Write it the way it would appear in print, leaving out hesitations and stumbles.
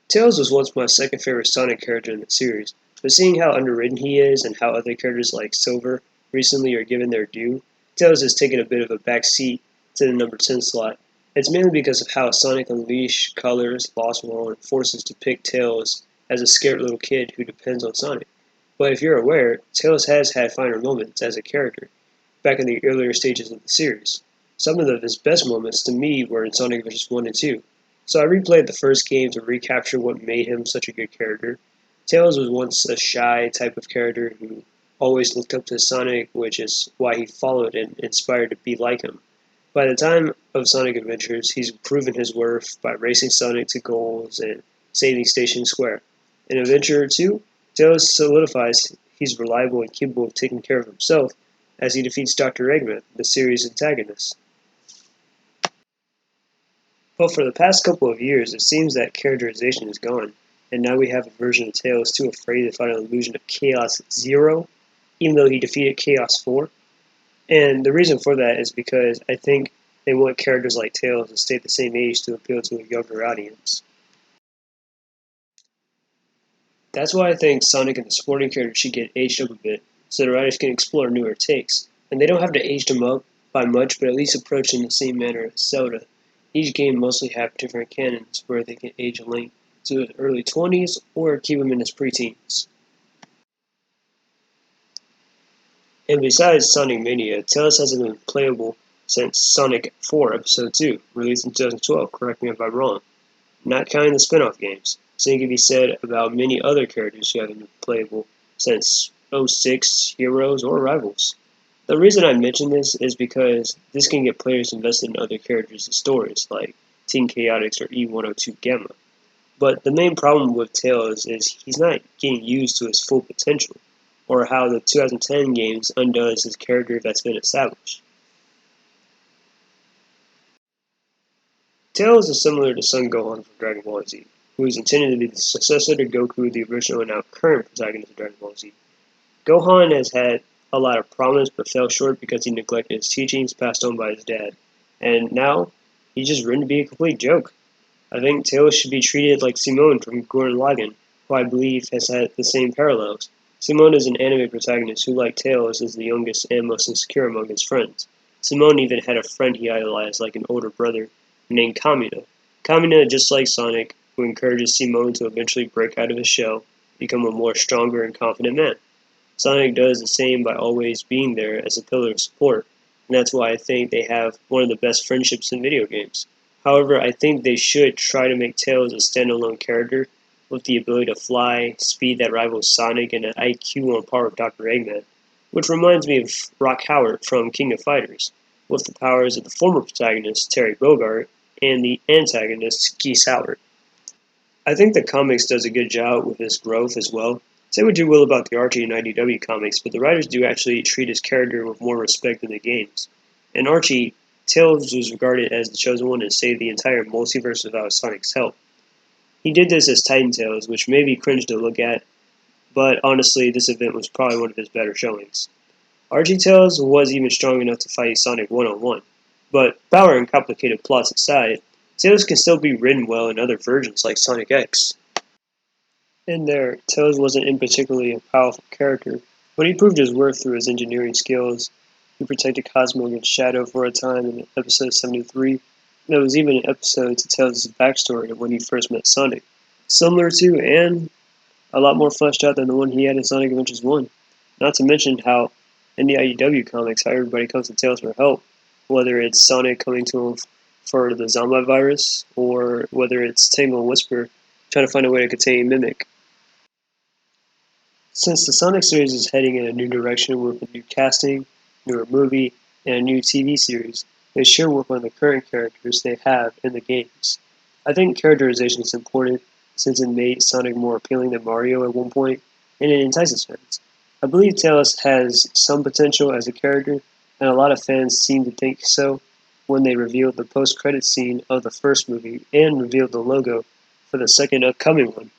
Tails was once my second favorite Sonic character in the series, but seeing how underrated he is and how other characters like Silver recently are given their due, Tails has taken a bit of a back seat to the number 10 slot. It's mainly because of how Sonic Unleashed, Colors, Lost World, and Forces depict Tails as a scared little kid who depends on Sonic. But if you're aware, Tails has had finer moments as a character, back in the earlier stages of the series. Some of his best moments to me were in Sonic Adventures 1 and 2. So I replayed the first game to recapture what made him such a good character. Tails was once a shy type of character who always looked up to Sonic, which is why he followed and inspired to be like him. By the time of Sonic Adventures, he's proven his worth by racing Sonic to goals and saving Station Square. In Adventure 2, Tails solidifies he's reliable and capable of taking care of himself as he defeats Dr. Eggman, the series' antagonist. But for the past couple of years, it seems that characterization is gone, and now we have a version of Tails too afraid to fight an illusion of Chaos Zero, even though he defeated Chaos 4. And the reason for that is because I think they want characters like Tails to stay the same age to appeal to a younger audience. That's why I think Sonic and the supporting characters should get aged up a bit, so the writers can explore newer takes. And they don't have to age them up by much, but at least approach in the same manner as Zelda. Each game mostly have different canons where they can age a Link to his early 20s or keep him in his preteens. And besides Sonic Mania, Tails hasn't been playable since Sonic 4 Episode 2, released in 2012, correct me if I'm wrong. Not counting the spin-off games. Same can be said about many other characters who haven't been playable since '06 Heroes or Rivals. The reason I mention this is because this can get players invested in other characters' stories, like Team Chaotix or E102 Gamma. But the main problem with Tails is he's not getting used to his full potential, or how the 2010 games undoes his character that's been established. Tails is similar to Son Gohan from Dragon Ball Z, who is intended to be the successor to Goku, the original and now current protagonist of Dragon Ball Z. Gohan has had a lot of promise but fell short because he neglected his teachings passed on by his dad, and now he's just written to be a complete joke. I think Tails should be treated like Simone from Gurren Lagann, who I believe has had the same parallels. Simone is an anime protagonist who, like Tails, is the youngest and most insecure among his friends. Simone even had a friend he idolized like an older brother named Kamina. Kamina, just like Sonic, who encourages Simone to eventually break out of his shell, become a more stronger and confident man. Sonic does the same by always being there as a pillar of support, and that's why I think they have one of the best friendships in video games. However, I think they should try to make Tails a standalone character with the ability to fly, speed that rivals Sonic, and an IQ on par with Dr. Eggman, which reminds me of Rock Howard from King of Fighters, with the powers of the former protagonist, Terry Bogard, and the antagonist, Geese Howard. I think the comics does a good job with his growth as well. Say what you will about the Archie and IDW comics, but the writers do actually treat his character with more respect than the games. In Archie, Tails was regarded as the chosen one to save the entire multiverse without Sonic's help. He did this as Titan Tails, which may be cringe to look at, but honestly, this event was probably one of his better showings. Archie Tails was even strong enough to fight Sonic one-on-one, but power and complicated plots aside, Tails can still be written well in other versions like Sonic X. In there, Tails wasn't in particularly a powerful character, but he proved his worth through his engineering skills. He protected Cosmo against Shadow for a time in episode 73. There was even an episode to tell his backstory of when he first met Sonic. Similar to, and a lot more fleshed out than the one he had in Sonic Adventures 1. Not to mention how, in the IDW comics, how everybody comes to Tails for help. Whether it's Sonic coming to him for the zombie virus, or whether it's Tangle and Whisper trying to find a way to contain Mimic. Since the Sonic series is heading in a new direction with a new casting, newer movie, and a new TV series, they should work on the current characters they have in the games. I think characterization is important since it made Sonic more appealing than Mario at one point, and it entices fans. I believe Tails has some potential as a character, and a lot of fans seem to think so when they revealed the post-credits scene of the first movie and revealed the logo for the second upcoming one.